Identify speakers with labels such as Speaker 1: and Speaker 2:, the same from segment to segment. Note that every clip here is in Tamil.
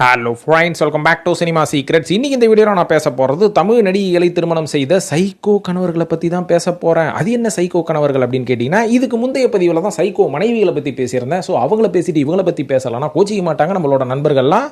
Speaker 1: Hello friends, welcome back to cinema secrets. இன்னைக்கு இந்த வீடியோவில் நான் பேச போகிறது தமிழ் நடிகைகளை திருமணம் செய்த சைக்கோ கணவர்களை பற்றி தான் பேச போகிறேன். அது என்ன சைக்கோ கணவர்கள் அப்படின்னு கேட்டிங்கன்னா, இதுக்கு முந்தைய பதிவில் தான் சைக்கோ மனைவிகளை பற்றி பேசியிருந்தேன். ஸோ அவங்கள பேசிட்டு இவங்களை பற்றி பேசலாம்னா கோச்சிக்க மாட்டாங்க நம்மளோட நண்பர்கள்லாம்.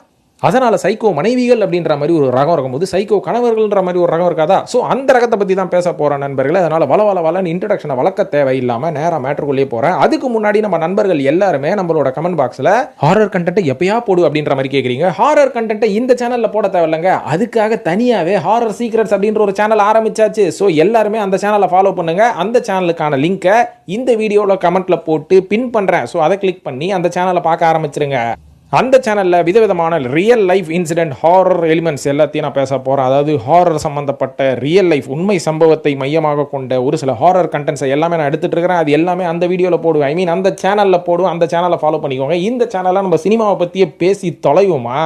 Speaker 1: அதனால் சைக்கோ மனைவிகள் அப்படின்ற மாதிரி ஒரு ரகம் இருக்கும்போது சைக்கோ கணவர்கள்ன்ற மாதிரி ஒரு ரகம் இருக்காதா? ஸோ அந்த ரகத்தை பற்றி தான் பேச போகிறேன் நண்பர்களே. அதனால் வளன்னு இன்ட்ரடக்ஷனை வளர்க்க தேவையில்லாமல் நேராக மேட்டருக்குள்ளேயே போகிறேன். அதுக்கு முன்னாடி நம்ம நண்பர்கள் எல்லாருமே நம்மளோட கமெண்ட் பாக்ஸில் ஹாரர் கண்டென்ட்டை எப்பயா போடு அப்படின்ற மாதிரி கேட்குறீங்க. ஹாரர் கண்டென்ட்டை இந்த சேனலில் போட தேவையில்லைங்க, அதுக்காக தனியாகவே ஹாரர் சீக்ரெட்ஸ் அப்படின்ற ஒரு சேனல் ஆரம்பிச்சாச்சு. ஸோ எல்லாருமே அந்த சேனலை ஃபாலோ பண்ணுங்க. அந்த சேனலுக்கான லிங்கை இந்த வீடியோவில் கமெண்ட்ல போட்டு பின் பண்ணுறேன். ஸோ அதை கிளிக் பண்ணி அந்த சேனலை பார்க்க ஆரம்பிச்சிருங்க. அந்த சேனலில் விதவிதமான real life incident horror elements எல்லாத்தையும் நான் பேச போகிறேன். அதாவது ஹாரர் சம்மந்தப்பட்ட ரியல் லைஃப் உண்மை சம்பவத்தை மையமாக கொண்ட ஒரு சில ஹாரர் கண்டென்ட்ஸை எல்லாமே நான் எடுத்துகிட்டு இருக்கிறேன். அது எல்லாமே அந்த வீடியோவில் போடுவேன். ஐ மீன் அந்த சேனலில் போடுவேன். அந்த சேனலை ஃபாலோ பண்ணிக்கோங்க. இந்த சேனலில் நம்ம சினிமாவை பற்றியே பேசி தொலைவோமா?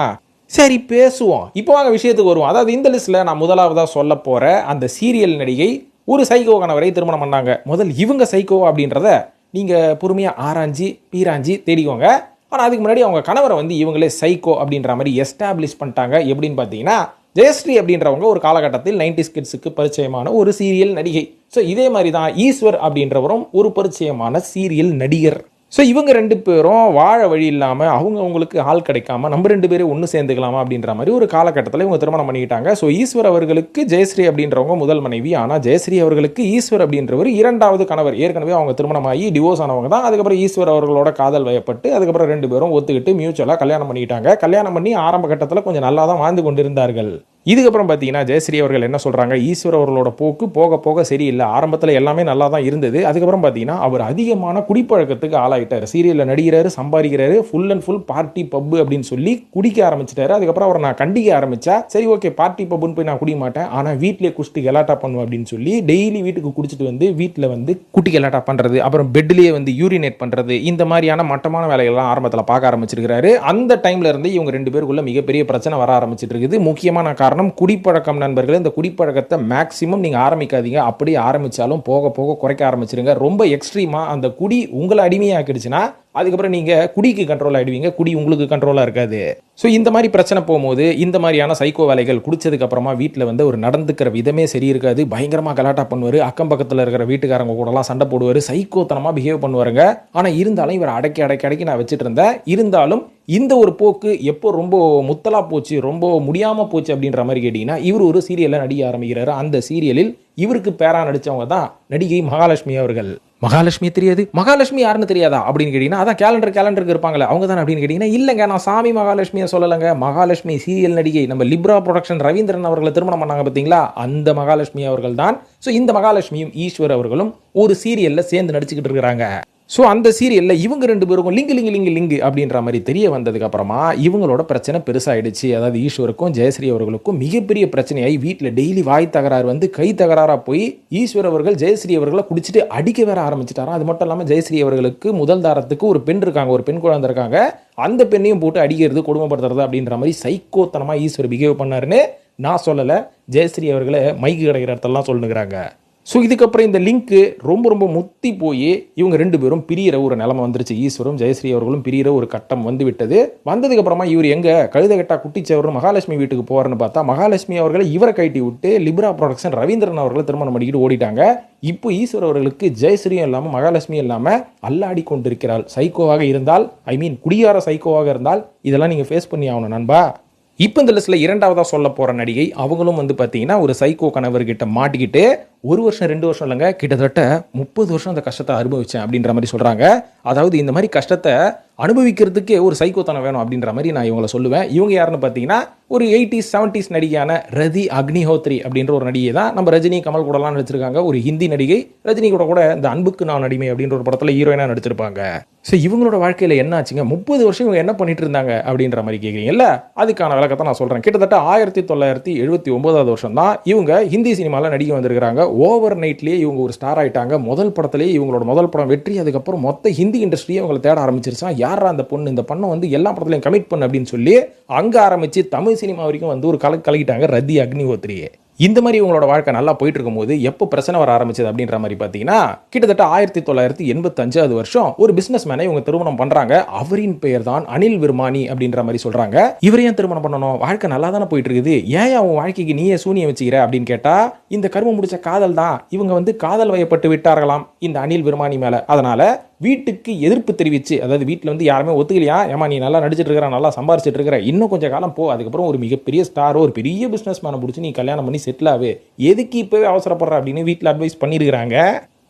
Speaker 1: சரி, பேசுவோம். இப்போ வாங்க விஷயத்துக்கு வருவோம். அதாவது இந்த லிஸ்ட்டில் நான் முதலாவதாக சொல்ல போகிற அந்த சீரியல் நடிகை ஒரு சைக்கோ கணவரை திருமணம் பண்ணாங்க. முதல் இவங்க சைக்கோ அப்படின்றத நீங்கள் பொறுமையாக ஆராய்ஞ்சி பீராஞ்சி தேடிக்கோங்க. ஆனால் அதுக்கு முன்னாடி அவங்க கணவரை இவங்களே சைக்கோ அப்படின்ற மாதிரி எஸ்டாப்ளிஷ் பண்ணிட்டாங்க. எப்படின்னு பார்த்தீங்கன்னா, ஜெயஸ்ரீ அப்படின்றவங்க ஒரு காலகட்டத்தில் 90s கிட்ஸுக்கு பரிச்சயமான ஒரு சீரியல் நடிகை. ஸோ இதே மாதிரி தான் ஈஸ்வர் அப்படின்றவரும் ஒரு பரிச்சயமான சீரியல் நடிகர். ஸோ இவங்க ரெண்டு பேரும் வாழ வழி இல்லாமல் அவங்களுக்கு ஆள் கிடைக்காம நம்ம ரெண்டு பேரும் ஒன்று சேர்ந்துக்கலாமா அப்படின்ற மாதிரி ஒரு காலகட்டத்தில் இவங்க திருமணம் பண்ணிக்கிட்டாங்க. ஸோ ஈஸ்வர் அவர்களுக்கு ஜெயஸ்ரீ அப்படின்றவங்க முதல் மனைவி. ஆனால் ஜெயஸ்ரீ அவர்களுக்கு ஈஸ்வர் அப்படின்றவர் இரண்டாவது கணவர். ஏற்கனவே அவங்க திருமணமாகி டிவோர்ஸ் ஆனவங்க தான். அதுக்கப்புறம் ஈஸ்வர் அவர்களோட காதல் வயப்பட்டு அதுக்கப்புறம் ரெண்டு பேரும் ஒத்துக்கிட்டு மியூச்சுவலாக கல்யாணம் பண்ணிக்கிட்டாங்க. கல்யாணம் பண்ணி ஆரம்ப கட்டத்தில் கொஞ்சம் நல்லா தான் வாழ்ந்து கொண்டிருந்தார்கள். இதுக்கப்புறம் பார்த்தீங்கன்னா ஜெயஸ்ரீ அவர்கள் என்ன சொல்கிறாங்க, ஈஸ்வர் அவர்களோட போக்கு போக போக சரியில்லை. ஆரம்பத்தில் எல்லாமே நல்லா தான் இருந்தது. அதுக்கப்புறம் பார்த்தீங்கன்னா அவர் அதிகமான குடிப்பழக்கத்துக்கு ஆளாயிட்டார். சீரியலில் நடிகிறாரு, சம்பாதிக்கிறாரு, ஃபுல் அண்ட் ஃபுல் பார்ட்டி பப்பு அப்படின்னு சொல்லி குடிக்க ஆரம்பிச்சிட்டாரு. அதுக்கப்புறம் அவரை நான் கண்டிக்க ஆரம்பித்தா, சரி ஓகே பார்ட்டி பப்புன்னு போய் நான் குடிக்க மாட்டேன், ஆனால் வீட்டிலே குடிச்சிட்டு கலாட்டா பண்ணுவேன் அப்படின்னு சொல்லி டெய்லி வீட்டுக்கு குடிச்சிட்டு வீட்டில் குட்டி கலாட்டா பண்ணுறது, அப்புறம் பெட்லேயே யூரினேட் பண்ணுறது, இந்த மாதிரியான மட்டமான வேலைகள்லாம் ஆரம்பத்தில் பார்க்க ஆரம்பிச்சிருக்கிறாரு. அந்த டைம்ல இருந்து இவங்க ரெண்டு பேருக்குள்ள மிகப்பெரிய பிரச்சனை வர ஆரம்பிச்சிட்டு இருக்குது. முக்கியமான காரணம் குடிப்பழக்கம் நண்பர்களே. இந்த குடிப்பழக்கத்தை மேக்சிமம் நீங்க ஆரம்பிக்காதீங்க. அப்படியே ஆரம்பிச்சாலும் போக போக குறைக்க ஆரம்பிச்சிருங்க. ரொம்ப எக்ஸ்ட்ரீமா அந்த குடி உங்களை அடிமையாக்கிடுச்சுன்னா அதுக்கப்புறம் நீங்க குடிக்கு கண்ட்ரோல் ஆயிடுவீங்க, குடி உங்களுக்கு கண்ட்ரோலா இருக்காது. ஸோ இந்த மாதிரி பிரச்சனை போகும்போது இந்த மாதிரியான சைக்கோ வேலைகள் குடிச்சதுக்கு அப்புறமா வீட்டில் ஒரு நடந்துக்கிற விதமே சரி இருக்காது. பயங்கரமா கலாட்டா பண்ணுவார், அக்கம் பக்கத்தில் இருக்கிற வீட்டுக்காரங்க கூடலாம் சண்டை போடுவார், சைக்கோத்தனமா பிஹேவ் பண்ணுவாருங்க. ஆனால் இருந்தாலும் இவர் அடக்கி நான் வச்சுட்டு இருந்தேன். இருந்தாலும் இந்த ஒரு போக்கு எப்போ ரொம்ப முத்தலா போச்சு, ரொம்ப முடியாம போச்சு அப்படின்ற மாதிரி கேட்டீங்கன்னா, இவர் ஒரு சீரியல்ல நடிக்க ஆரம்பிக்கிறாரு. அந்த சீரியலில் இவருக்கு பேரா நடிச்சவங்க தான் நடிகை மகாலட்சுமி அவர்கள். மகாலட்சுமி தெரியாது, மகாலட்சுமி யாருன்னு தெரியாதா அப்படின்னு கேட்டீங்கன்னா, அதான் கேலண்டருக்கு இருப்பாங்களே அவங்க தான் அப்படின்னு கேட்டீங்கன்னா, இல்லைங்க நான் சாமி மகாலட்சுமியை சொல்லலைங்க. மகாலட்சுமி சீரியல் நடிகை நம்ம லிப்ரா ப்ரொடக்ஷன் ரவீந்திரன் அவர்களை திருமணம் பண்ணாங்க பார்த்தீங்களா, அந்த மகாலட்சுமி அவர்கள் தான். ஸோ இந்த மகாலட்சுமியும் ஈஸ்வர் அவர்களும் ஒரு சீரியல்ல சேர்ந்து நடிச்சுக்கிட்டு இருக்கிறாங்க. ஸோ அந்த சீரியலில் இவங்க ரெண்டு பேருக்கும் லிங்கு அப்படின்ற மாதிரி தெரிய வந்ததுக்கு அப்புறமா இவங்களோட பிரச்சனை பெருசாகிடுச்சு. அதாவது ஈஸ்வருக்கும் ஜெயஸ்ரீ அவர்களுக்கும் மிகப்பெரிய பிரச்சனையாகி வீட்டில் டெய்லி வாய் தகராறு கை தகராறாக போய் ஈஸ்வர் அவர்கள் ஜெயஸ்ரீ அவர்களை குடிச்சிட்டு அடிக்க வேற ஆரம்பிச்சிட்டாராம். அது மட்டும் இல்லாமல் ஜெயஸ்ரீ அவர்களுக்கு முதல் தாரத்துக்கு ஒரு பெண் இருக்காங்க, ஒரு பெண் குழந்தை இருக்காங்க. அந்த பெண்ணையும் போட்டு அடிக்கிறது, கொடுமைப்படுத்துறது அப்படின்ற மாதிரி சைக்கோத்தனமாக ஈஸ்வர் பிஹேவ் பண்ணாருன்னு நான் சொல்லலை, ஜெயஸ்ரீ அவர்களை மைக்கு கிடைக்கிற இடத்தெல்லாம் சொல்லுங்கிறாங்க. ஸோ இதுக்கப்புறம் இந்த லிங்க்கு ரொம்ப முத்தி போய் இவங்க ரெண்டு பேரும் பிரியிற ஒரு நிலைமை வந்துருச்சு. ஈஸ்வரும் ஜெயஸ்ரீ அவர்களும் பிரியிற ஒரு கட்டம் விட்டது. வந்ததுக்கப்புறமா இவர் எங்க கழுத கட்டா குட்டிச்சவர் மகாலட்சுமி வீட்டுக்கு போறன்னு பார்த்தா மகாலட்சுமி அவர்களை இவரை கட்டி விட்டு லிப்ரா ப்ரொடக்ஷன் ரவீந்திரன் அவர்களை திருமணம் பண்ணிக்கிட்டு ஓடிட்டாங்க. இப்போ ஈஸ்வர் அவர்களுக்கு ஜெயஸ்ரீயும் இல்லாமல் மகாலட்சுமியும் இல்லாமல் அல்லாடி கொண்டிருக்கிறாள். சைக்கோவாக இருந்தால், ஐ மீன் குடியார சைக்கோவாக இருந்தால் இதெல்லாம் நீங்கள் ஃபேஸ் பண்ணி ஆகணும் நண்பா. இப்போ இந்த லிஸ்ட்டில் இரண்டாவதாக சொல்ல போகிற நடிகை அவங்களும் பார்த்தீங்கன்னா ஒரு சைக்கோ கணவர்கிட்ட மாட்டிக்கிட்டு 1 வருஷம் 2 வருஷம் இல்லைங்க, கிட்டத்தட்ட 30 வருஷம் அந்த கஷ்டத்தை அனுபவிச்சேன் அப்படின்ற மாதிரி சொல்கிறாங்க. அதாவது இந்த மாதிரி கஷ்டத்தை அனுபவிக்கிறதுக்கே ஒரு சைக்கோத்தனம் வேணும் அப்படின்ற மாதிரி நான் இவங்களை சொல்லுவேன். இவங்க யாருன்னு பார்த்தீங்கன்னா ஒரு 80s 70s நடிகையான ரதி அக்னிஹோத்ரி அப்படின்ற ஒரு நடிகை தான். நம்ம ரஜினி கமல் கூடலாம் நடிச்சிருக்காங்க. ஒரு ஹிந்தி நடிகை. ரஜினி கூட இந்த அன்புக்கு நான் அடிமை அப்படின்ற ஒரு படத்தில் ஹீரோயினாக நடிச்சிருப்பாங்க. ஸோ இவங்களோட வாழ்க்கையில் என்ன ஆச்சுங்க, 30 வருஷம் இவங்க என்ன பண்ணிட்டு இருந்தாங்க அப்படின்ற மாதிரி கேட்குறீங்கல்ல, அதுக்கான விளக்கத்தை நான் சொல்கிறேன். கிட்டத்தட்ட 1979 வருஷம் தான் இவங்க ஹிந்தி சினிமாவில் நடிக்க வந்திருக்கிறாங்க. ஓவர் நைட்லேயே இவங்க ஒரு ஸ்டார் ஆகிட்டாங்க. முதல் படத்திலேயே இவங்களோட முதல் படம் வெற்றி. அதுக்கப்புறம் மொத்த ஹிந்தி இண்டஸ்ட்ரியை அவங்களை தேட ஆரம்பிச்சிருச்சா, யாரா அந்த பொண்ணு, இந்த பொண்ணை எல்லா படத்துலையும் கமிட் பண்ணு அப்படின்னு சொல்லி அங்கே ஆரம்பித்து தமிழ் சினிமா வரைக்கும் ஒரு கலக்கிட்டாங்க ரதி அக்னிஹோத்ரியே. இந்த மாதிரி இவங்களோட வாழ்க்கை நல்லா போயிட்டு இருக்கும்போது எப்போ பிரச்சனை வர ஆரம்பிச்சது அப்படின்ற மாதிரி பார்த்தீங்கன்னா கிட்டத்தட்ட 1985 வருஷம் ஒரு பிசினஸ் மேனை இவங்க திருமணம் பண்றாங்க. அவரின் பெயர் தான் அனில் விர்மானி அப்படின்ற மாதிரி சொல்றாங்க. இவரையும் திருமணம் பண்ணணும், வாழ்க்கை நல்லா தானே போயிட்டு இருக்குது, ஏன் அவன் வாழ்க்கைக்கு நீயே சூனியம் வச்சுக்கிற அப்படின்னு கேட்டா இந்த கர்மம் முடிச்ச காதல் தான். இவங்க வந்து காதல் வயப்பட்டு விட்டார்களாம் இந்த அனில் விர்மானி மேல. அதனால வீட்டுக்கு எதிர்ப்பு தெரிவிச்சு, அதாவது வீட்டில் வந்து யாருமே ஒத்துக்கலையா, ஏமா நீ நல்லா நடிச்சிட்டு இருக்கிற, நல்லா சம்பாரிச்சிட்டு இருக்கிற, இன்னும் கொஞ்சம் காலம் போ, அதுக்கப்புறம் ஒரு மிகப்பெரிய ஸ்டாரோ ஒரு பெரிய பிசினஸ் மேனை பிடிச்சி நீ கல்யாணம் பண்ணி செட்டில் ஆகு, எதுக்கு இப்பவே அவசரப்படுற அப்படின்னு வீட்டில் அட்வைஸ் பண்ணியிருக்கிறாங்க.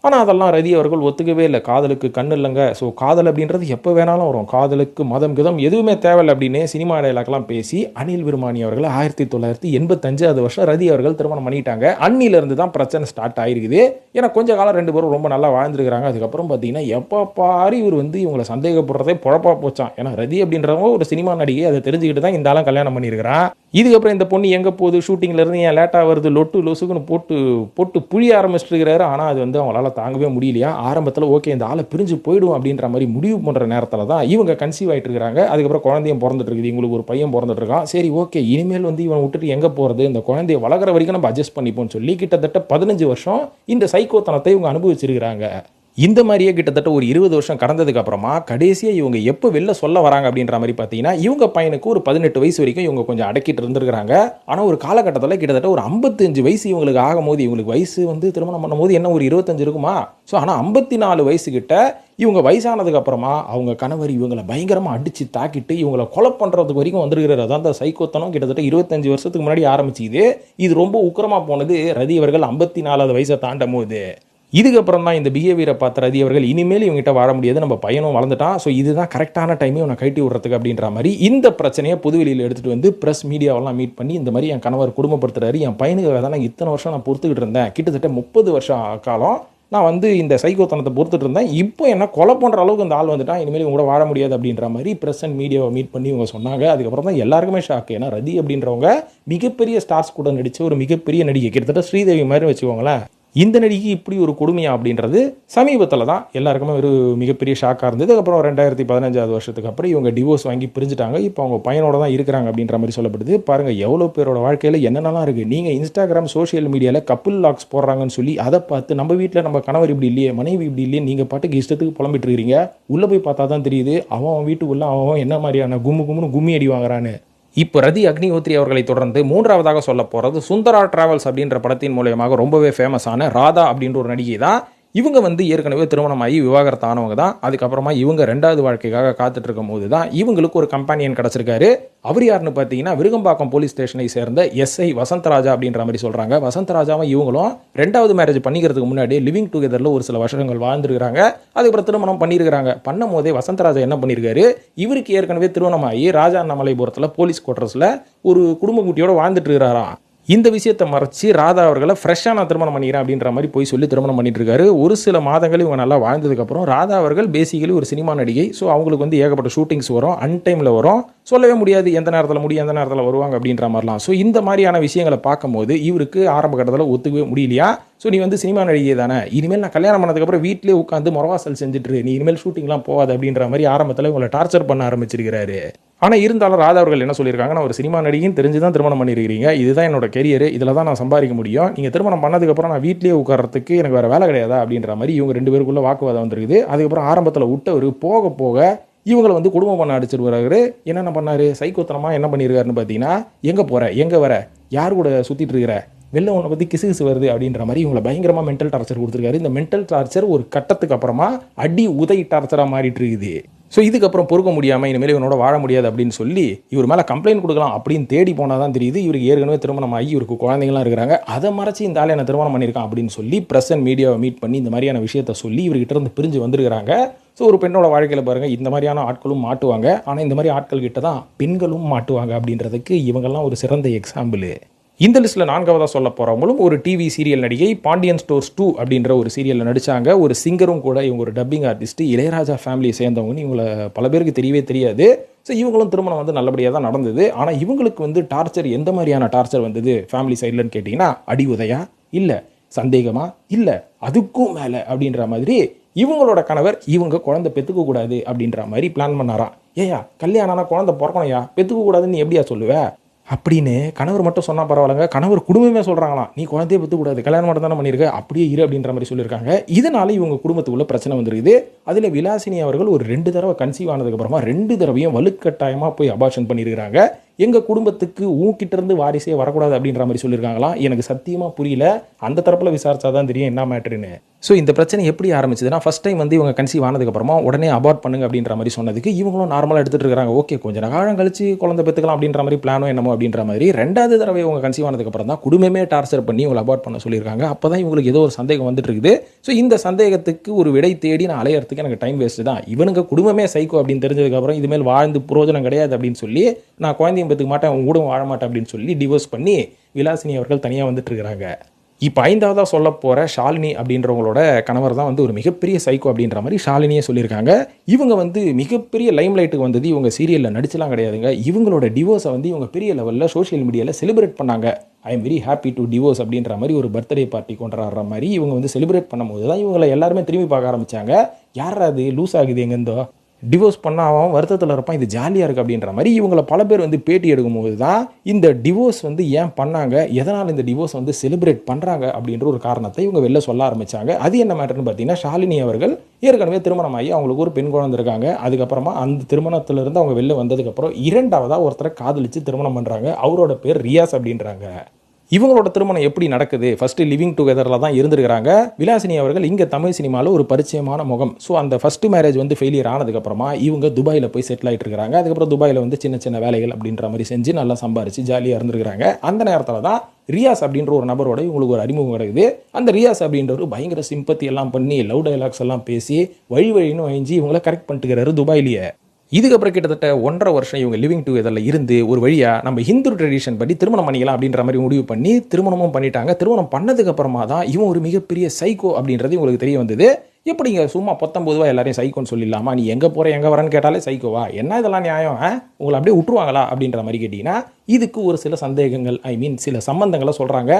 Speaker 1: ஆனால் அதெல்லாம் ரதி அவர்கள் ஒத்துக்கவே இல்லை. காதலுக்கு கண்ணு இல்லைங்க, ஸோ காதல் அப்படின்றது எப்போ வேணாலும் வரும், காதலுக்கு மதம் கிதம் எதுவுமே தேவையில்லை அப்படின்னு சினிமா டைலாக்லாம் பேசி அனில் விர்மானி அவர்கள் 1985 வருஷம் ரதி அவர்கள் திருமணம் பண்ணிட்டாங்க. அன்னிலிருந்து தான் பிரச்சனை ஸ்டார்ட் ஆயிருக்குது. ஏன்னா கொஞ்ச காலம் ரெண்டு பேரும் ரொம்ப நல்லா வாழ்ந்துருக்காங்க. அதுக்கப்புறம் பார்த்தீங்கன்னா எப்போ பாரு இவர் வந்து இவங்களை சந்தேகப்படுறதே பொழப்பா போச்சான். ஏன்னா ரதி அப்படின்றவங்க ஒரு சினிமா நடிகை, அதை தெரிஞ்சுக்கிட்டு தான் இந்த ஆளும் கல்யாணம் பண்ணியிருக்கிறான். இதுக்கப்புறம் இந்த பொண்ணு எங்கே போகுது, ஷூட்டிங்ல இருந்து ஏன் லேட்டாக வருது, லொட்டு லொசுக்குன்னு போட்டு புழிய ஆரம்பிச்சுட்டு இருக்கிறாரு. ஆனால் அது வந்து அவங்களால தாங்கவே முடியலையா. ஆரம்பத்தில் ஓகே இந்த ஆளை பிரிஞ்சு போயிடும் அப்படின்ற மாதிரி முடிவு பண்ணுற நேரத்தில் தான் இவங்க கன்சீவ் ஆகிட்டு இருக்காங்க. அதுக்கப்புறம் குழந்தையும் பிறந்துட்டு இருக்குது, இவங்களுக்கு ஒரு பையன் பிறந்துட்டு இருக்கான். சரி ஓகே இனிமேல் வந்து இவன் விட்டுட்டு எங்கே போகிறது, இந்த குழந்தைய வளர்க்குற வரைக்கும் நம்ம அட்ஜஸ்ட் பண்ணிப்போம்னு சொல்லி கிட்டத்தட்ட 15 வருஷம் இந்த சைக்கோத்தனத்தை இவங்க அனுபவிச்சிருக்கிறாங்க. இந்த மாதிரியே கிட்டத்தட்ட ஒரு 20 வருஷம் கடந்ததுக்கு அப்புறமா கடைசியாக இவங்க எப்போ வெளில சொல்ல வராங்க அப்படின்ற மாதிரி பார்த்தீங்கன்னா இவங்க பையனுக்கு ஒரு 18 வயசு வரைக்கும் இவங்க கொஞ்சம் அடக்கிட்டு இருந்திருக்கிறாங்க. ஆனால் ஒரு காலகட்டத்தில் கிட்டத்தட்ட ஒரு 55 வயசு இவங்களுக்கு ஆகும்போது, இவங்களுக்கு வயசு வந்து திருமணம் பண்ணும்போது என்ன ஒரு 25 இருக்குமா, ஸோ ஆனால் 54 வயசுக்கிட்ட இவங்க வயசானதுக்கு அப்புறமா அவங்க கணவர் இவங்களை பயங்கரமாக அடித்து தாக்கிட்டு இவங்களை கொலை பண்ணுறதுக்கு வரைக்கும் வந்துருக்கிறார். அதான் அந்த சைக்கோத்தனம் கிட்டத்தட்ட 25 வருஷத்துக்கு முன்னாடி ஆரம்பிச்சுது. இது ரொம்ப உக்கிரமாக போனது ரதி அவர்கள் 54 வயசை தாண்டும் போது. இதுக்கப்புறம் தான் இந்த பிஹேவியரை பார்த்த ரதி அவர்கள் இனிமேல் இவங்ககிட்ட வாழ முடியாது, நம்ம பையனும் வளர்ந்துட்டான், ஸோ இதுதான் கரெக்டான டைமே இவனை கட்டி விடுறதுக்கு அப்படின்ற மாதிரி இந்த பிரச்சனையை பொதுவெளியில் எடுத்துகிட்டு வந்து ப்ரெஸ் மீடியாவெல்லாம் மீட் பண்ணி இந்த மாதிரி என் கணவர் குடும்பப்படுத்துறாரு, என் பையனுக்காக தான் நான் இத்தனை வருஷம் நான் பொறுத்துக்கிட்டு இருந்தேன், கிட்டத்தட்ட 30 வருஷம் காலம் நான் வந்து இந்த சைக்கோத்தனத்தை பொறுத்துட்டு இருந்தேன், இப்போ என்ன கொலை பண்ணுற அளவுக்கு இந்த ஆள் வந்துட்டான், இனிமேல் இவங்க கூட வாழ முடியாது அப்படின்ற மாதிரி ப்ரெஸ் அண்ட் மீடியாவை மீட் பண்ணி இவங்க சொன்னாங்க. அதுக்கப்புறம் தான் எல்லாருக்குமே ஷாக். ஏன்னா ரதி அப்படின்றவங்க மிகப்பெரிய ஸ்டார்ஸ் கூட நடித்த ஒரு மிகப்பெரிய நடிகை, கிட்டத்தட்ட ஸ்ரீதேவி மாதிரி வச்சுக்கோங்களேன். இந்த நடிகை இப்படி ஒரு கொடுமையா அப்படின்றது சமீபத்தில் தான் எல்லாருக்குமே ஒரு மிகப்பெரிய ஷாக்காக இருந்தது. அதுக்கப்புறம் 2015 வருஷத்துக்கு அப்புறம் இவங்க டிவோர்ஸ் வாங்கி பிரிஞ்சுட்டாங்க. இப்போ அவங்க பையனோட தான் இருக்கிறாங்க அப்படின்ற மாதிரி சொல்லப்படுது. பாருங்கள் எவ்வளோ பேரோட வாழ்க்கையில் என்னென்னலாம் இருக்குது. நீங்கள் இன்ஸ்டாகிராம் சோஷியல் மீடியாவில் கப்புள் லாக்ஸ் போடுறாங்கன்னு சொல்லி அதை பார்த்து நம்ம வீட்டில் நம்ம கணவர் இப்படி இல்லையே, மனைவி இப்படி இல்லையே, நீங்கள் பாட்டுக்கு இஷ்டத்துக்கு புலம்பிட்டு இருக்கிறீங்க. உள்ளே போய் பார்த்தா தான் தெரியுது அவன் வீட்டுக்குள்ளே அவன் என்ன மாதிரியான கும்மி அடி வாங்குறான்னு. இப்போ ரதி அக்னிஹோத்ரி அவர்களை தொடர்ந்து மூன்றாவதாக சொல்ல போகிறது சுந்தரா டிராவல்ஸ் அப்படின்ற படத்தின் மூலமாக ரொம்பவே ஃபேமஸான ராதா அப்படின்ற ஒரு நடிகை தான். இவங்க வந்து ஏற்கனவே திருமணமாகி விவாகரத்து ஆனவங்க தான். அதுக்கப்புறமா இவங்க ரெண்டாவது வாழ்க்கைக்காக காத்துட்டு இருக்கும் போது தான் இவங்களுக்கு ஒரு கம்பானியன் கிடச்சிருக்காரு. அவர் யாருன்னு பார்த்தீங்கன்னா விருகம்பாக்கம் போலீஸ் ஸ்டேஷனை சேர்ந்த எஸ்ஐ வசந்தராஜா அப்படின்ற மாதிரி சொல்கிறாங்க. வசந்தராஜாவும் இவங்களும் ரெண்டாவது மேரேஜ் பண்ணிக்கிறதுக்கு முன்னாடி லிவிங் டுகெதரில் ஒரு சில வருஷங்கள் வாழ்ந்துருக்காங்க. அதுக்கப்புறம் திருமணம் பண்ணியிருக்கிறாங்க. பண்ணும் போதே வசந்தராஜா என்ன பண்ணியிருக்காரு, இவருக்கு ஏற்கனவே திருமணமாகி ராஜா அண்ணாமலைபுரத்தில் போலீஸ் குவார்டர்ஸில் ஒரு குடும்ப குட்டியோட வாழ்ந்துட்டு இருக்கிறாராம். இந்த விஷயத்தை மறைச்சி ராதா அவர்களை ஃப்ரெஷ்ஷாக நான் திருமணம் பண்ணிக்கிறேன் அப்படின்ற மாதிரி போய் சொல்லி திருமணம் பண்ணிட்டு இருக்காரு. ஒரு சில மாதங்கள் இவங்க நல்லா வாழ்ந்ததுக்கப்புறம் ராதா அவர்கள் பேசிக்கலி ஒரு சினிமா நடிகை. ஸோ அவங்களுக்கு வந்து ஏகப்பட்ட ஷூட்டிங்ஸ் வரும், அன்டைமில் வரும், சொல்லவே முடியாது எந்த நேரத்தில் முடியும் எந்த நேரத்தில் வருவாங்க அப்படின்ற மாதிரிலாம். ஸோ இந்த மாதிரியான விஷயங்களை பார்க்கும்போது இவருக்கு ஆரம்ப கட்டத்தில் ஒத்துக்கவே முடியலையா. ஸோ நீ வந்து சினிமா நடிகை தானே, இனிமேல் நான் கல்யாணம் பண்ணதுக்கப்புறம் வீட்டிலே உட்காந்து முறவாசல் செஞ்சுட்டு நீ இனிமேல் ஷூட்டிங்லாம் போகாது அப்படின்ற மாதிரி ஆரம்பத்தில் இவங்களை டார்ச்சர் பண்ண ஆரம்பிச்சிருக்கிறாரு. ஆனால் இருந்தாலும் ராதா அவர்கள் என்ன சொல்லியிருக்காங்க, நான் ஒரு சினிமா நடிகைன்னு தெரிஞ்சு தான் திருமணம் பண்ணியிருக்கிறீங்க, இதுதான் என்னோட கெரியர், இதில் தான் நான் சம்பாதிக்க முடியும், நீங்கள் திருமணம் பண்ணதுக்கப்புறம் நான் வீட்லேயே உட்காரத்துக்கு எனக்கு வேறு வேலை கிடையாதா அப்படின்ற மாதிரி இவங்க ரெண்டு பேருக்குள்ளே வாக்குவாதம் வந்துருக்குது. அதுக்கப்புறம் ஆரம்பத்தில் விட்டவர் போக போக இவங்களை வந்து குடும்பம் பண்ண அடிச்சிருவாரு. என்னென்ன பண்ணார், சைக்கோத்தனமாக என்ன பண்ணியிருக்காருன்னு பார்த்தீங்கன்னா, எங்கே போகிற எங்கே வர யார் கூட சுற்றிட்டு இருக்கிற வெளில உன்னை பற்றி கிசு வருது அப்படின்ற மாதிரி இவங்களை பயங்கரமாக மென்டல் டார்ச்சர் கொடுத்துருக்காரு. இந்த மென்டல் டார்ச்சர் ஒரு கட்டத்துக்கு அப்புறமா அடி உதை டார்ச்சராக மாறிட்டு இருக்குது. ஸோ இதுக்கப்புறம் பொறுக்க முடியாமல் இனிமேல் இவனோட வாழ முடியாது அப்படின்னு சொல்லி இவர் மேலே கம்ப்ளைண்ட் கொடுக்கலாம் அப்படின்னு தேடி போனால் தான் தெரியுது இவருக்கு ஏற்கனவே திருமணம் ஆகி இவருக்கு குழந்தைங்களாம் இருக்கிறாங்க. அதை மறைச்சி இந்த ஆள் என்ன திருமணம் பண்ணியிருக்கான் அப்படின்னு சொல்லி ப்ரெஸ் அண்ட் மீடியாவை மீட் பண்ணி இந்த மாதிரியான விஷயத்த சொல்லி இவர்கிட்ட இருந்து பிரிஞ்சு வந்துருக்கிறாங்க. ஸோ ஒரு பெண்ணோட வாழ்க்கையில் பாருங்கள் இந்த மாதிரியான ஆட்களும் மாட்டுவாங்க, ஆனால் இந்த மாதிரி ஆட்கள் கிட்ட தான் பெண்களும் மாட்டுவாங்க அப்படின்றதுக்கு இவங்கெல்லாம் ஒரு சிறந்த எக்ஸாம்பிள். இந்த லிஸ்ட்டில் நான்காவதாக சொல்ல போகிறவங்களும் ஒரு டிவி சீரியல் நடிகை, பாண்டியன் ஸ்டோர்ஸ் 2 அப்படின்ற ஒரு சீரியலில் நடித்தாங்க. ஒரு சிங்கரும் கூட, இவங்க ஒரு டப்பிங் ஆர்டிஸ்ட், இளையராஜா ஃபேமிலியை சேர்ந்தவங்கன்னு இவங்களை பல பேருக்கு தெரியவே தெரியாது. ஸோ இவங்களும் திருமணம் வந்து நல்லபடியாக தான் நடந்தது. ஆனால் இவங்களுக்கு வந்து டார்ச்சர் எந்த மாதிரியான டார்ச்சர் வந்தது ஃபேமிலி சைட்லன்னு கேட்டிங்கன்னா, அடி உதையா இல்லை, சந்தேகமா இல்லை, அதுக்கும் மேலே அப்படின்ற மாதிரி இவங்களோட கணவர் இவங்க குழந்தை பெற்றுக்க கூடாது அப்படின்ற மாதிரி பிளான் பண்ணாராம். ஏயா கல்யாணம்னா குழந்தை பிறக்கணையா, பெற்றுக்க கூடாதுன்னு எப்படியா சொல்லுவேன், அப்படின்னு கணவர் மட்டும் சொன்னால் பரவாயில்லைங்க, கணவர் குடும்பமே சொல்கிறாங்களாம், நீ குழந்தைய பெற்றுக்கூடாது, கல்யாணம் மட்டும் தானே பண்ணியிருக்க, அப்படியே இரு அப்படின்ற மாதிரி சொல்லியிருக்காங்க. இதனால இவங்க குடும்பத்துக்குள்ளே பிரச்சனை வந்துருக்குது. அதில் விலாசினி அவர்கள் ஒரு 2 தடவை கன்சீவ் ஆனதுக்கப்புறமா 2 தடவையும் வலுக்கட்டாயமாக போய் அபார்ஷன் பண்ணியிருக்கிறாங்க. எங்கள் குடும்பத்துக்கு ஊக்கிட்டிருந்து வாரிசே வரக்கூடாது அப்படின்ற மாதிரி சொல்லியிருக்காங்களாம். எனக்கு சத்தியமாக புரியல. அந்த தரப்பில் விசாரிச்சா தான் தெரியும் என்ன மேட்ருன்னு. ஸோ இந்த பிரச்சனை எப்படி ஆரம்பிச்சதுன்னா, ஃபஸ்ட் டைம் வந்து இவங்க கன்சீவ் ஆனதுக்கப்புறமா உடனே அபார்ட் பண்ணுங்க அப்படின்ற மாதிரி சொன்னதுக்கு இவங்களும் நார்மலாக எடுத்துகிட்டு இருக்காங்க. ஓகே, கொஞ்சம் காலம் கழிச்சு குழந்தை பெற்றுக்கலாம் அப்படின்ற மாதிரி பிளானோ என்னமோ அப்படின்ற மாதிரி 2வது தடவை இவங்க கன்சீவ் ஆனதுக்கப்புறம் தான் குடும்பமே டார்ச்சர் பண்ணி இவங்களை அபார்ட் பண்ண சொல்லியிருக்காங்க. அப்போ தான் இவங்களுக்கு ஏதோ ஒரு சந்தேகம் வந்துட்டு இருக்குது. ஸோ இந்த சந்தேகத்துக்கு ஒரு விடை தேடி நான் அலையறதுக்கு எனக்கு டைம் வேஸ்ட்டு தான். இவனுங்க குடும்பமே சைக்கோ அப்படின்னு தெரிஞ்சதுக்கப்புறம் இதுமேல் வாழ்ந்து புரோஜனம் கிடையாது அப்படின்னு சொல்லி, நான் குழந்தையும் பெற்றுக்க மாட்டேன், உங்க கூட வாழ மாட்டேன் அப்படின்னு சொல்லி டிவோர்ஸ் பண்ணி விலாசினி அவர்கள் தனியாக வந்துட்டு இருக்கிறாங்க. இப்போ 5வதாக சொல்ல போகிற ஷாலினி அப்படின்றவங்களோட கணவர் தான் வந்து ஒரு மிகப்பெரிய சைக்கோ அப்படின்ற மாதிரி ஷாலினியே சொல்லியிருக்காங்க. இவங்க வந்து மிகப்பெரிய லைம் லைட்டுக்கு வந்தது இவங்க சீரியலில் நடிச்சலாம் கிடையாதுங்க. இவங்களோட டிவோர்ஸை வந்து இவங்க பெரிய லெவலில் சோஷியல் மீடியாவில் செலிப்ரேட் பண்ணாங்க. I am very happy to divorce அப்படின்ற மாதிரி ஒரு பர்த்டே பார்ட்டி கொண்டாடுற மாதிரி இவங்க வந்து செலிப்ரேட் பண்ணும்போது தான் இவங்களை எல்லாருமே திரும்பி பார்க்க ஆரம்பித்தாங்க. யார் அது லூஸ் ஆகுது எங்கேருந்தோ, டிவோர்ஸ் பண்ணால் அவன் வருத்தத்தில் இருப்பான், இது ஜாலியாக இருக்குது அப்படின்ற மாதிரி இவங்களை பல பேர் வந்து பேட்டி எடுக்கும்போது தான் இந்த டிவோர்ஸ் வந்து ஏன் பண்ணாங்க, எதனால் இந்த டிவோர்ஸ் வந்து செலிப்ரேட் பண்ணுறாங்க அப்படின்ற ஒரு காரணத்தை இவங்க வெளில சொல்ல ஆரம்பித்தாங்க. அது என்ன மேட்டர்னு பார்த்தீங்கன்னா, ஷாலினி அவர்கள் ஏற்கனவே திருமணமாகி அவங்களுக்கு ஒரு பெண் குழந்தை இருக்காங்க. அதுக்கப்புறமா அந்த திருமணத்திலிருந்து அவங்க வெளில வந்ததுக்கப்புறம் 2வதாக ஒருத்தரை காதலித்து திருமணம் பண்ணுறாங்க. அவரோட பேர் ரியாஸ் அப்படின்றாங்க. இவங்களோட திருமணம் எப்படி நடக்குது, ஃபஸ்ட்டு லிவிங் டுகெதரில் தான் இருந்திருக்கிறாங்க. விலாசினி அவர்கள் இங்கே தமிழ் சினிமாவில் ஒரு பரிச்சயமான முகம். ஸோ அந்த ஃபஸ்ட்டு மேரேஜ் வந்து ஃபெயிலியர் ஆனதுக்கப்புறமா இவங்க துபாயில் போய் செட்டில் ஆகிட்டு இருக்காங்க. அதுக்கப்புறம் துபாயில் வந்து சின்ன சின்ன வேலைகள் அப்படின்ற மாதிரி செஞ்சு நல்லா சம்பாரிச்சு ஜாலியாக இருந்திருக்கிறாங்க. அந்த நேரத்தில் தான் ரியாஸ் அப்படின்ற ஒரு நபரோட இவங்களுக்கு ஒரு அறிமுகம் கிடைக்குது. அந்த ரியாஸ் அப்படின்ற ஒரு பயங்கர சிம்பத்தி எல்லாம் பண்ணி லவ் டைலாக்ஸ் எல்லாம் பேசி வழின்னு வழிஞ்சு இவங்களை கரெக்ட் பண்ணிட்டுக்கிறாரு துபாயிலேயே. இதுக்கப்புறம் கிட்டத்தட்ட 1.5 வருஷம் இவங்க லிவிங் டுகெதரில் இருந்து ஒரு வழியாக நம்ம ஹிந்து ட்ரெடிஷன் படி திருமணம் பண்ணிக்கலாம் அப்படின்ற மாதிரி முடிவு பண்ணி திருமணமும் பண்ணிட்டாங்க. திருமணம் பண்ணதுக்கப்புறமா தான் இவன் ஒரு மிகப்பெரிய சைக்கோ அப்படின்றது உங்களுக்கு தெரிய வந்தது. எப்படிங்க சும்மா 19 எல்லாரையும் சைக்கோன்னு சொல்லிடலாமா, நீ எங்கே போகிற எங்கே வரேன்னு கேட்டாலே சைக்கோவா, என்ன இதெல்லாம் நியாயம், உங்களை அப்படியே விட்டுருவாங்களா அப்படின்ற மாதிரி கேட்டிங்கன்னா, இதுக்கு ஒரு சில சந்தேகங்கள் சில சம்பந்தங்களை சொல்கிறாங்க,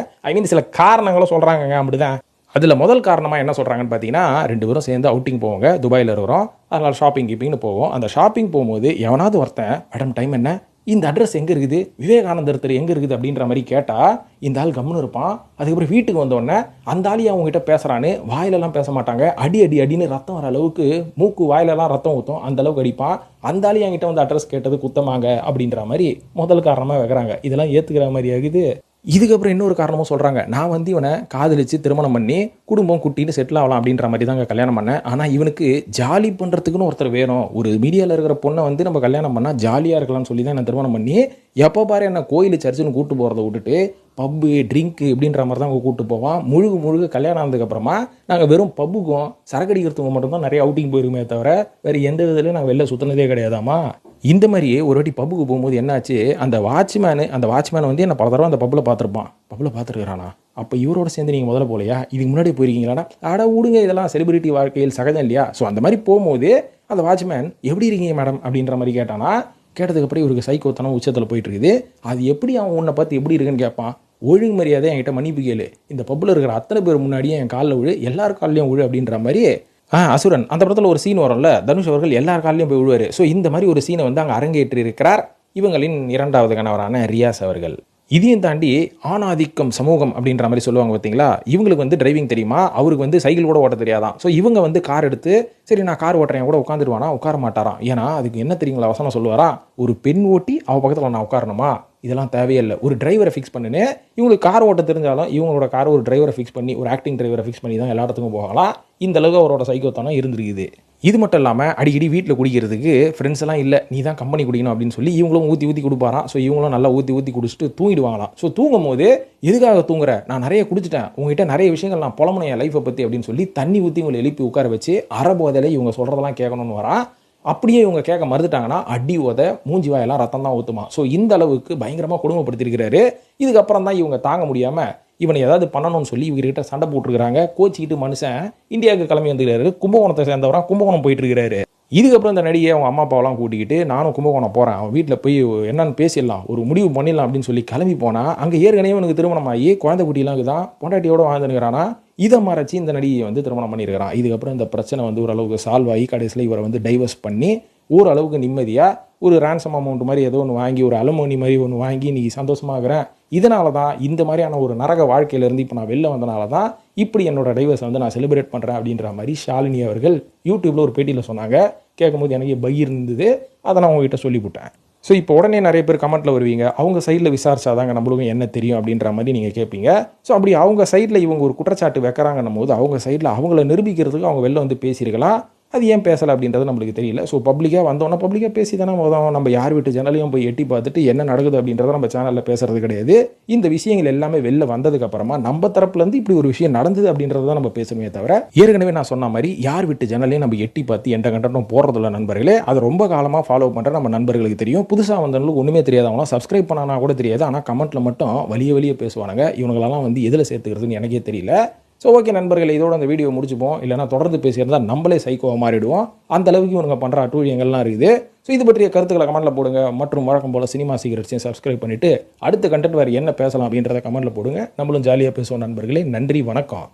Speaker 1: சில காரணங்களை சொல்கிறாங்கங்க. அப்படிதான் அதில் முதல் காரணமாக என்ன சொல்கிறாங்கன்னு பார்த்தீங்கன்னா, 2 பேரும் சேர்ந்து அவுட்டிங் போவாங்க, துபாயில் இருக்கிறோம், அதனால் ஷாப்பிங் கீப்பிங்னு போவோம். அந்த ஷாப்பிங் போகும்போது எவனாவது ஒருத்தன், மேடம் டைம் என்ன, இந்த அட்ரஸ் எங்கே இருக்குது, விவேகானந்தர் தெரு எங்கே இருக்குது அப்படின்ற மாதிரி கேட்டால் இந்த ஆள் கம்முன்னு இருப்பான். அதுக்கப்புறம் வீட்டுக்கு வந்தோடனே அந்த ஆளையும் அவங்ககிட்ட பேசுகிறான்னு வாயிலெல்லாம் பேச மாட்டாங்க, அடின்னு ரத்தம் வர அளவுக்கு மூக்கு வாயிலெல்லாம் ரத்தம் ஊற்றும், அந்த அளவுக்கு அடிப்பான். அந்த ஆளையும் என்கிட்ட வந்து அட்ரஸ் கேட்டது குத்தமாங்க அப்படின்ற மாதிரி முதல் காரணமாக வைக்கிறாங்க. இதெல்லாம் ஏற்றுக்கிற மாதிரி ஆகுது. இதுக்கப்புறம் இன்னொரு காரணமும் சொல்கிறாங்க, நான் வந்து இவனை காதலித்து திருமணம் பண்ணி குடும்பம் குட்டின்னு செட்டில் ஆகலாம் அப்படின்ற மாதிரி தாங்க கல்யாணம் பண்ணேன். ஆனால் இவனுக்கு ஜாலி பண்ணுறதுக்குன்னு ஒருத்தர் வேணும், ஒரு மீடியாவில் இருக்கிற பொண்ணை வந்து நம்ம கல்யாணம் பண்ணால் ஜாலியாக இருக்கலாம்னு சொல்லி தான் நான் திருமணம் பண்ணி, எப்போ பாரு என்ன கோயில் சர்ச்சுன்னு கூப்பிட்டு போகிறத விட்டுட்டு பப்பு ட்ரிங்க்கு இப்படின்ற மாதிரி தான் அவங்க கூப்பிட்டு போவான். முழுக்க கல்யாணம் ஆனதுக்கப்புறமா நாங்கள் வெறும் பப்புக்கும் சரக்கடிக்கிறதுக்கு மட்டும்தான் நிறைய அவுட்டிங் போயிருமே தவிர வேறு எந்த விதத்துலையும் நாங்கள் வெளில சுற்றினதே கிடையாதாமா. இந்த மாதிரியே ஒரு வாட்டி பப்புக்கு போகும்போது என்னாச்சு, அந்த வாட்ச்மேன் வந்து என்ன பல தடவை அந்த பப்பில் பார்த்துருக்குறானா, அப்போ இவரோட சேர்ந்து நீங்கள் முதல்ல போகலையா, இதுக்கு முன்னாடி போயிருக்கீங்களாடா, விடுங்க, இதெல்லாம் செலிபிரிட்டி வாழ்க்கையில் சகஜம் இல்லையா. ஸோ அந்த மாதிரி போகும்போது அந்த வாட்ச்மேன் எப்படி இருக்கீங்க மேடம் அப்படின்ற மாதிரி கேட்டானா, கேட்டதுக்கப்புறம் இவருக்கு சைக்கோத்தனம் உச்சத்தில் போயிட்டு இருக்குது. அது எப்படி அவன் உன்னை பார்த்து எப்படி இருக்குன்னு கேட்பான். ஒழுங்கு மரியாதை என்கிட்ட மன்னிப்பு கேளு, இந்த பப்பில் இருக்கிற அத்தனை பேர் முன்னாடியே என் காலில் விழு, எல்லார் காலையும் விழு அப்படின்ற மாதிரி. அசுரன் அந்த படத்தில் ஒரு சீன் வரும்ல, தனுஷ் அவர்கள் எல்லார் காலையும் போய் விழுவார். ஸோ இந்த மாதிரி ஒரு சீனை வந்து அங்கே அரங்கேற்றி இருக்கிறார் இவங்களின் 2வது கணவரான ரியாஸ் அவர்கள். இதையும் தாண்டி ஆணாதிக்கம் சமூகம் அப்படின்ற மாதிரி சொல்லுவாங்க பார்த்தீங்களா, இவங்களுக்கு வந்து டிரைவிங் தெரியுமா, அவருக்கு வந்து சைக்கிள் கூட ஓட்ட தெரியாதான். ஸோ இவங்க வந்து கார் எடுத்து, சரி நான் கார் ஓட்டுறேன் கூட உட்காந்துருவானா, உட்கார மாட்டாராம். ஏன்னா அதுக்கு என்ன தெரியுங்களா வசனம் சொல்லுவாரா, ஒரு பெண் ஓட்டி அவள் பக்கத்தில் நான் உட்காரணுமா, இதெல்லாம் தேவையில்லை, ஒரு டிரைவரை ஃபிக்ஸ் பண்ணுன்னு. இவங்களுக்கு கார் ஓட்ட தெரிஞ்சாலும் இவங்களோட கார் ஒரு டிரைவரை ஃபிக்ஸ் பண்ணி, ஒரு ஆக்டிங் டிரைவரை ஃபிக்ஸ் பண்ணி தான் எல்லா இடத்துக்கும் போகலாம். இந்த அளவுக்கு அவரோட சைக்கோத்தனம் இருந்திருக்குது. இது மட்டும் இல்லாமல் அடிக்கடி வீட்டில் குடிக்கிறதுக்கு ஃப்ரெண்ட்ஸ் எல்லாம் இல்லை, நீ தான் கம்பெனி குடிக்கணும் அப்படின்னு சொல்லி இவங்களும் ஊற்றி கொடுப்பாராம். ஸோ இவங்களும் நல்லா ஊற்றி குடிச்சிட்டு தூங்கிடுவாங்களாம். ஸோ தூங்கும் போது எதுக்காக தூங்குற, நான் நிறைய குடிச்சிட்டேன், உங்ககிட்ட நிறைய விஷயங்கள் நான் புலம்புனேன் என் லைஃப்பை பற்றி அப்படின்னு சொல்லி தண்ணி ஊற்றி இவங்களை எழுப்பி உட்கார வச்சு அறபோதையில் இவங்க சொல்கிறதெல்லாம் கேட்கணும்னு வரான். அப்படியே இவங்க கேட்க மறுத்துட்டாங்கன்னா அடி உத மூஞ்சி வாயெல்லாம் ரத்தம் தான் ஊற்றுமா. ஸோ இந்த அளவுக்கு பயங்கரமாக கொடுமைப்படுத்திருக்கிறாரு. இதுக்கப்புறம் தான் இவங்க தாங்க முடியாமல் இவனை ஏதாவது பண்ணணும்னு சொல்லி இவர்கிட்ட சண்டை போட்டுருக்காங்க. கோச்சிக்கிட்டு மனுஷன் இந்தியாவுக்கு கிளம்பி வந்துருக்காரு. கும்பகோணத்தை சேர்ந்தவரா கும்பகோணம் போயிட்டு இருக்கிறாரு. இதுக்கப்புறம் இந்த நடிகை அவங்க அம்மா அப்பாவெல்லாம் கூட்டிக்கிட்டு நானும் கும்பகோணம் போகிறேன், அவன் வீட்டில் போய் என்னன்னு பேசிடலாம், ஒரு முடிவு பண்ணிடலாம் அப்படின்னு சொல்லி கிளம்பி போனால் அங்கே ஏற்கனவே எனக்கு திருமணம் ஆகி குழந்தை குட்டிலாம் தான் பொண்டாட்டியோடு வாழ்ந்துருக்கிறானா. இதை மறைச்சி இந்த நடிகையை வந்து திருமணம் பண்ணியிருக்கிறான். இதுக்கப்புறம் இந்த பிரச்சனை வந்து ஓரளவுக்கு சால்வ் ஆகி கடைசியில் இவரை வந்து டைவர்ஸ் பண்ணி ஓரளவுக்கு நிம்மதியாக ஒரு ரேன்சம் அமௌண்ட் மாதிரி ஏதோ ஒன்று வாங்கி ஒரு அலுமோனி மாதிரி ஒன்று வாங்கி நீ சந்தோஷமாகறேன். இதனால தான் இந்த மாதிரியான ஒரு நரக வாழ்க்கையிலேருந்து இப்போ நான் வெளில வந்தனால தான் இப்படி என்னோட டைவர்ஸை வந்து நான் செலிப்ரேட் பண்ணுறேன் அப்படின்ற மாதிரி ஷாலினி அவர்கள் யூடியூப்பில் ஒரு பேட்டியில் சொன்னாங்க. கேட்கும்போது எனக்கு பயிர் இருந்தது, அதை நான் உங்ககிட்ட சொல்லிவிட்டேன். ஸோ இப்போ உடனே நிறைய பேர் கமெண்ட்டில் வருவீங்க, அவங்க சைடில் விசாரிச்சாதாங்க நம்மளுக்கும் என்ன தெரியும் அப்படின்ற மாதிரி நீங்கள் கேட்பீங்க. ஸோ அப்படி அவங்க சைடில் இவங்க ஒரு குற்றச்சாட்டு வைக்கிறாங்கன்னும் போது அவங்க சைடில் அவங்கள நிரூபிக்கிறதுக்கு அவங்க வெளில வந்து பேசியிருக்கலாம். அது ஏன் பேசலை அப்படின்றது நம்மளுக்கு தெரியல. ஸோ பப்ளிக்காக வந்தோன்னா பப்ளிக்காக பேசி தானே நம்ம யார் வீட்டு ஜன்னலையும் போய் எட்டி பார்த்துட்டு என்ன நடக்குது அப்படின்றத நம்ம சேனலில் பேசுறது கிடையாது. இந்த விஷயங்கள் எல்லாமே வெளில வந்ததுக்கப்புறமா நம்ம தரப்புலேருந்து இப்படி ஒரு விஷயம் நடந்தது அப்படின்றத தான் நம்ம பேசணுமே தவிர, ஏற்கனவே நான் சொன்ன மாதிரி யார் வீட்டு ஜன்னலையும் நம்ம எட்டி பார்த்து எந்த கண்டென்ட்டும் போடுறதில்ல நண்பர்களே. அதை ரொம்ப காலமாக ஃபாலோ பண்ணுற நம்ம நண்பர்களுக்கு தெரியும். புதுசாக வந்தவங்களுக்கு ஒன்றுமே தெரியாதவங்களாம் சப்ஸ்கிரைப் பண்ணானா கூட தெரியாது. ஆனால் கமெண்ட்டில் மட்டும் வலிய பேசுவானுங்க. இவங்களெல்லாம் வந்து எதில் சேர்த்துக்கிறதுன்னு எனக்கே தெரியல. ஸோ ஓகே நண்பர்கள், இதோட அந்த வீடியோ முடிச்சுப்போம். இல்லைனா தொடர்ந்து பேசியிருந்தால் நம்மளே சைக்கோவாக மாறிடுவோம். அந்த அளவுக்கு இவங்க பண்ணுற அட்டூழியங்கள்லாம் இருக்குது. ஸோ இது பற்றிய கருத்துக்களை கமெண்ட்டில் போடுங்க. மற்றும் வழக்கம் போல் சினிமா சீக்ரெட்ஸையும் சப்ஸ்கிரைப் பண்ணிவிட்டு அடுத்த கண்டென்ட் வேறு என்ன பேசலாம் அப்படின்றத கமெண்ட்டில் போடுங்க. நம்மளும் ஜாலியாக பேசுவோம் நண்பர்களே. நன்றி, வணக்கம்.